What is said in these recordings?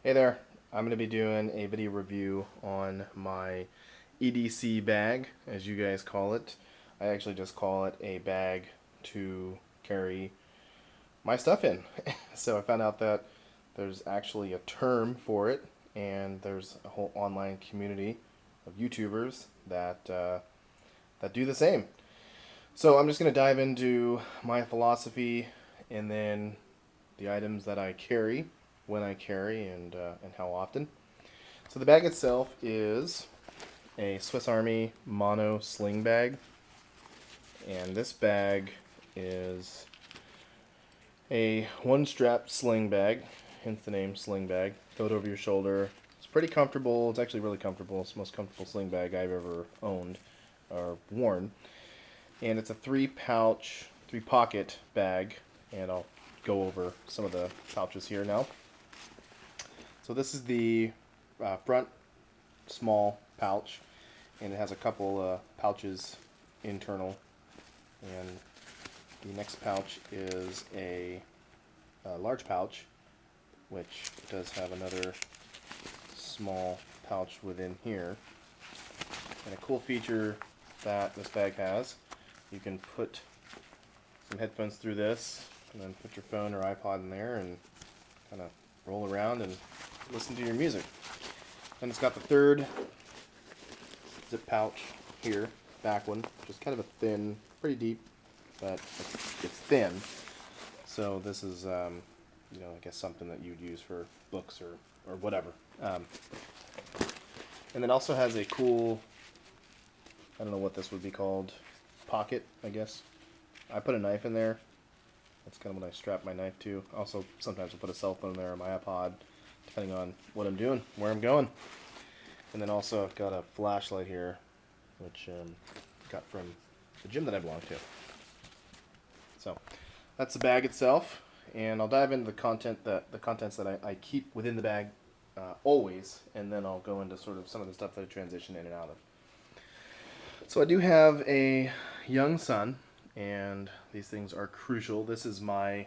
Hey there, I'm going to be doing a video review on my EDC bag, as you guys call it. I actually just call it a bag to carry my stuff in. So I found out that there's actually a term for it, and there's a whole online community of YouTubers that do the same. So I'm just going to dive into my philosophy and then the items that I carry, when I carry, and how often. So the bag itself is a Swiss Army mono sling bag, and this bag is a one-strap sling bag, hence the name sling bag. Throw it over your shoulder. It's pretty comfortable. It's actually really comfortable. It's the most comfortable sling bag I've ever owned or worn. And it's a three pocket bag, and I'll go over some of the pouches here now. So this is the front small pouch, and it has a couple pouches internal. And the next pouch is a large pouch, which does have another small pouch within here. And a cool feature that this bag has, you can put some headphones through this, and then put your phone or iPod in there and kind of roll around and listen to your music. And it's got the third zip pouch here, back one, which is kind of a thin, pretty deep, but it's thin. So this is, I guess something that you'd use for books or whatever. And then also has a cool, I don't know what this would be called, pocket, I guess. I put a knife in there. That's kind of what I strap my knife to. Also, sometimes I'll put a cell phone in there or my iPod, depending on what I'm doing, where I'm going. And then also I've got a flashlight here, which I got from the gym that I belong to. So that's the bag itself, and I'll dive into the contents that I keep within the bag always, and then I'll go into sort of some of the stuff that I transition in and out of. So I do have a young son, and these things are crucial. This is my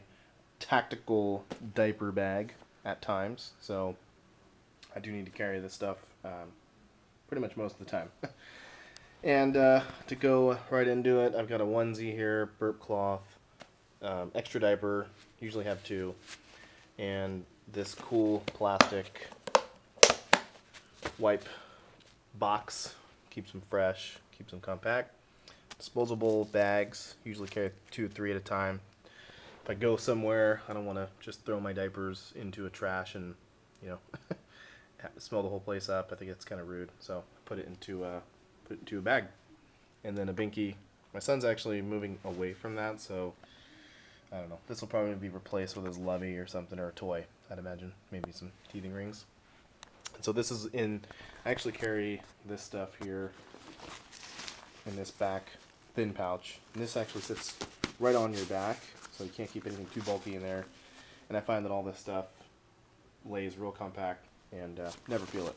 tactical diaper bag at times, so I do need to carry this stuff pretty much most of the time. And to go right into it, I've got a onesie here, burp cloth, extra diaper, usually have two, and this cool plastic wipe box, keeps them fresh, keeps them compact. Disposable bags, usually carry 2 or 3 at a time. If I go somewhere, I don't want to just throw my diapers into a trash and, you know, smell the whole place up. I think it's kind of rude, so I put it into a bag. And then a binky. My son's actually moving away from that, so I don't know. This will probably be replaced with his lovey or something, or a toy, I'd imagine. Maybe some teething rings. And so this is I actually carry this stuff here in this back thin pouch. And this actually sits right on your back, so you can't keep anything too bulky in there. And I find that all this stuff lays real compact and never feel it.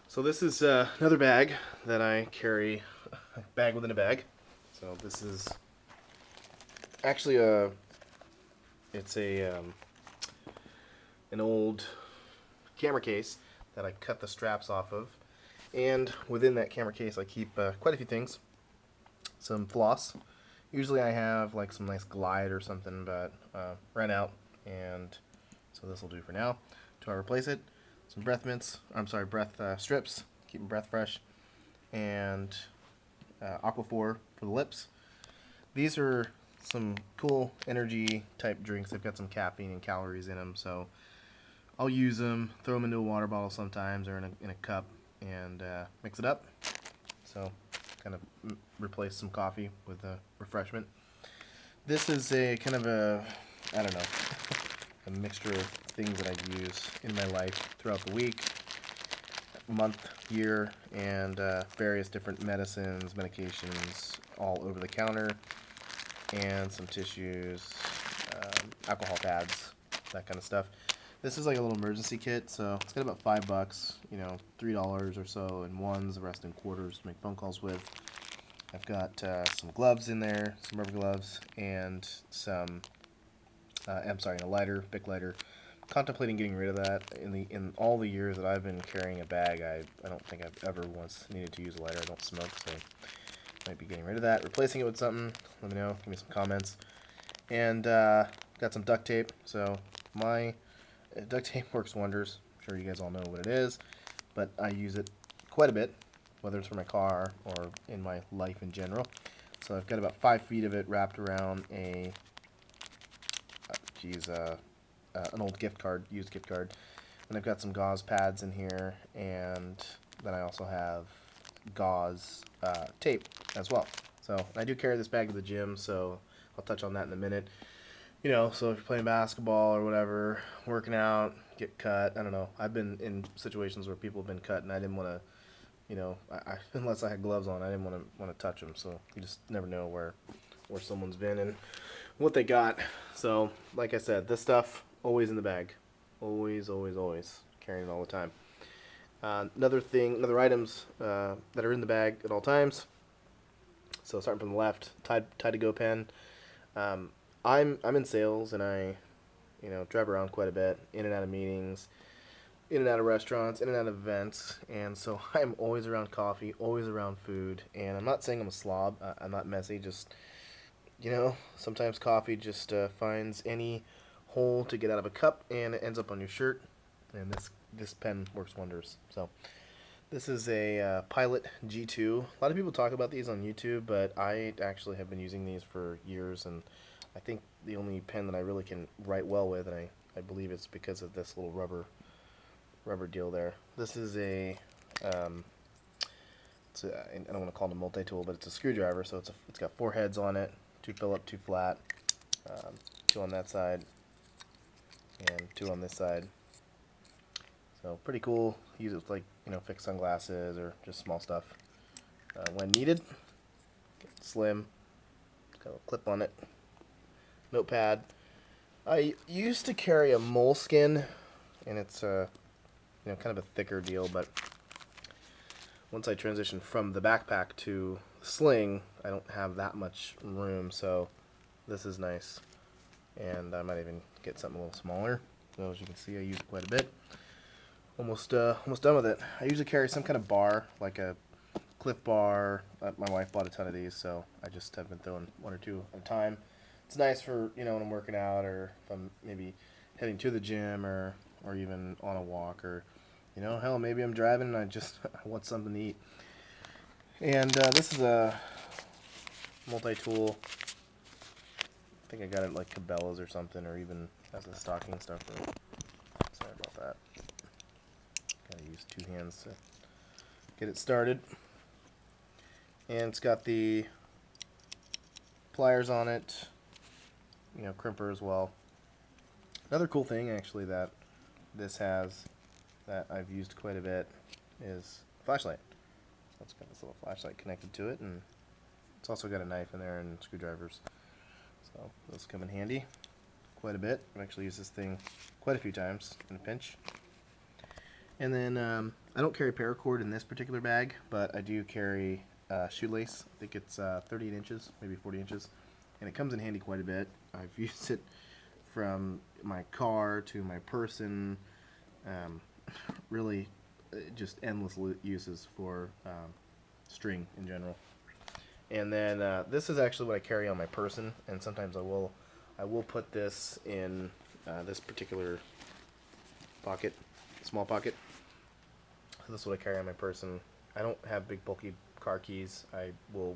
So this is another bag that I carry, a bag within a bag. So this is actually it's an old camera case that I cut the straps off of, and within that camera case I keep quite a few things. Some floss. Usually I have like some nice Glide or something, but ran out, and so this will do for now. Till I replace it, some breath mints. Breath strips. Keep my breath fresh, and Aquaphor for the lips. These are some cool energy type drinks. They've got some caffeine and calories in them, so I'll use them, throw them into a water bottle sometimes, or in a cup, and mix it up. So kind of replace some coffee with a refreshment. This is a kind of I don't know, a mixture of things that I use in my life throughout the week, month, year, and various different medicines, medications, all over the counter, and some tissues, alcohol pads, that kind of stuff. This is like a little emergency kit, so it's got about $5, $3 or so in ones, the rest in quarters to make phone calls with. I've got some gloves in there, some rubber gloves, and some, a lighter, Bic lighter, contemplating getting rid of that. In all the years that I've been carrying a bag, I don't think I've ever once needed to use a lighter. I don't smoke, so might be getting rid of that, replacing it with something. Let me know. Give me some comments. And got some duct tape. So my duct tape works wonders. I'm sure you guys all know what it is, but I use it quite a bit, whether it's for my car or in my life in general. So I've got about 5 feet of it wrapped around an old gift card, used gift card. And I've got some gauze pads in here, and then I also have gauze tape as well. So I do carry this bag to the gym, so I'll touch on that in a minute. You know, so if you're playing basketball or whatever, working out, get cut, I don't know. I've been in situations where people have been cut, and I didn't want to, you know, unless I had gloves on, I didn't want to touch them. So you just never know where someone's been and what they got. So like I said, this stuff always in the bag, always, always, always carrying it all the time. Other items that are in the bag at all times. So starting from the left, Tide to Go pen. I'm in sales, and I, you know, drive around quite a bit, in and out of meetings, in and out of restaurants, in and out of events, and so I'm always around coffee, always around food. And I'm not saying I'm a slob. I'm not messy. Just, you know, sometimes coffee just finds any hole to get out of a cup, and it ends up on your shirt. And this pen works wonders. So this is a Pilot G2. A lot of people talk about these on YouTube, but I actually have been using these for years, and I think the only pen that I really can write well with, and I believe it's because of this little rubber deal there. This is I don't want to call it a multi-tool, but it's a screwdriver. So it's got 4 heads on it, 2 Phillips, 2 flat, 2 on that side, and 2 on this side. So pretty cool. Use it with, like, you know, fix sunglasses or just small stuff when needed. Slim. Got a clip on it. Notepad. I used to carry a moleskin, and it's you know, kind of a thicker deal, but once I transitioned from the backpack to Sling, I don't have that much room, so this is nice. And I might even get something a little smaller. So as you can see, I use it quite a bit. Almost done with it. I usually carry some kind of bar, like a Cliff Bar. My wife bought a ton of these, so I just have been throwing 1 or 2 at a time. It's nice for, you know, when I'm working out, or if I'm maybe heading to the gym, or even on a walk, or, you know, hell, maybe I'm driving and I want something to eat. And this is a multi-tool. I think I got it like Cabela's or something, or even as a stocking stuffer. Sorry about that. Gotta use 2 hands to get it started. And it's got the pliers on it, you know, crimper as well. Another cool thing, actually, that this has that I've used quite a bit is a flashlight. So it's got this little flashlight connected to it, and it's also got a knife in there and screwdrivers. So those come in handy quite a bit. I've actually used this thing quite a few times in a pinch. And then I don't carry paracord in this particular bag, but I do carry shoelace. I think it's 38 inches, maybe 40 inches. And it comes in handy quite a bit. I've used it from my car to my person. Really, just endless uses for string in general. And then this is actually what I carry on my person, and sometimes I will put this in this particular pocket, small pocket. So this is what I carry on my person. I don't have big bulky car keys. I will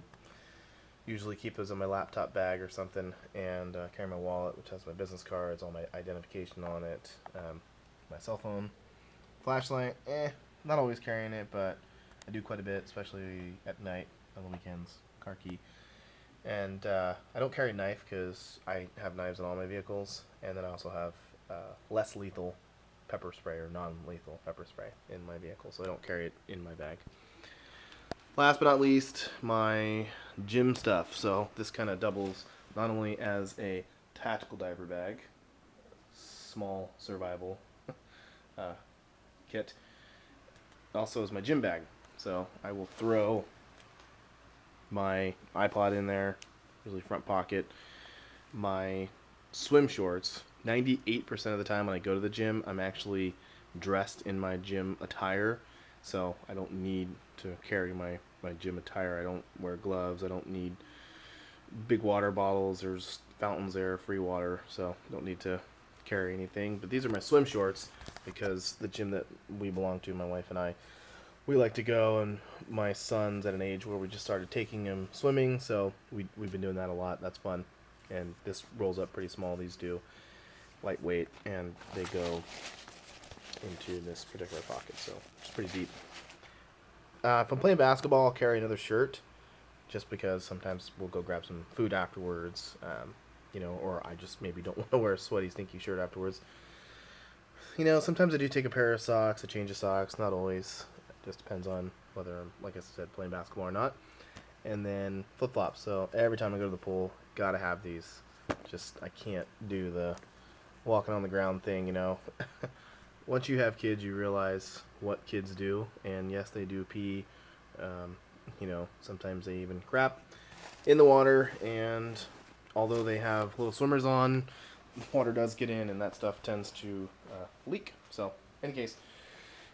usually keep those in my laptop bag or something, and carry my wallet, which has my business cards, all my identification on it, my cell phone, flashlight. Not always carrying it, but I do quite a bit, especially at night, on the weekends. Car key. And I don't carry a knife because I have knives in all my vehicles, and then I also have less lethal pepper spray, or non-lethal pepper spray, in my vehicle, so I don't carry it in my bag. Last but not least, my gym stuff. So this kind of doubles not only as a tactical diaper bag, small survival kit, also as my gym bag. So I will throw my iPod in there, usually front pocket, my swim shorts. 98% of the time when I go to the gym, I'm actually dressed in my gym attire, so I don't need to carry my gym attire. I don't wear gloves. I don't need big water bottles. There's fountains there, free water, so I don't need to carry anything. But these are my swim shorts because the gym that we belong to, my wife and I, we like to go, and my son's at an age where we just started taking him swimming, so we've been doing that a lot. That's fun. And this rolls up pretty small. These do lightweight, and they go into this particular pocket, so it's pretty deep. If I'm playing basketball, I'll carry another shirt, just because sometimes we'll go grab some food afterwards, or I just maybe don't want to wear a sweaty, stinky shirt afterwards. Sometimes I do take a pair of socks, a change of socks, not always. It just depends on whether I'm, like I said, playing basketball or not. And then flip-flops. So every time I go to the pool, gotta have these. I can't do the walking on the ground thing. Once you have kids, you realize what kids do. And yes, they do pee. Sometimes they even crap in the water. And although they have little swimmers on, water does get in, and that stuff tends to leak. So, in any case.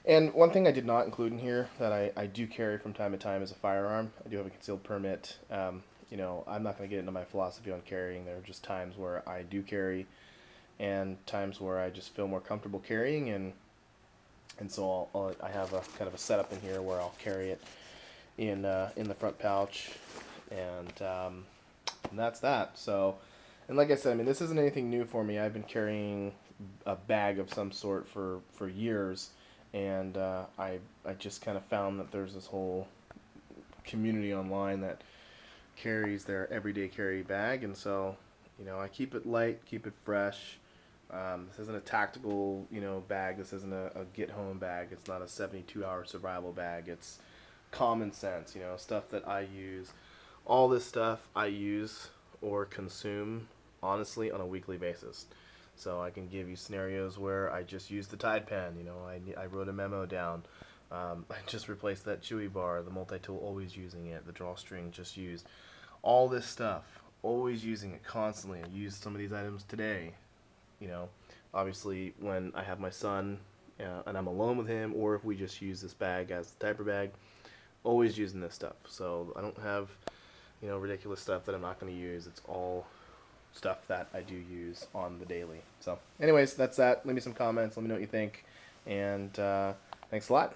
And one thing I did not include in here that I do carry from time to time is a firearm. I do have a concealed permit. I'm not going to get into my philosophy on carrying. There are just times where I do carry, and times where I just feel more comfortable carrying, and so I have a kind of a setup in here where I'll carry it in the front pouch, and that's that. So, and like I said, I mean, this isn't anything new for me. I've been carrying a bag of some sort for years, and I just kind of found that there's this whole community online that carries their everyday carry bag, and so I keep it light, keep it fresh. This isn't a tactical bag. This isn't a get home bag. It's not a 72-hour survival bag. It's common sense, stuff that I use. All this stuff I use or consume honestly on a weekly basis. So I can give you scenarios where I just use the Tide pen. I wrote a memo down. I just replaced that Chewy bar, the multi-tool, always using it, the drawstring just used. All this stuff, always using it constantly. I used some of these items today. Obviously when I have my son and I'm alone with him, or if we just use this bag as the diaper bag, always using this stuff. So I don't have, ridiculous stuff that I'm not going to use. It's all stuff that I do use on the daily. So anyways, that's that. Leave me some comments. Let me know what you think. And thanks a lot.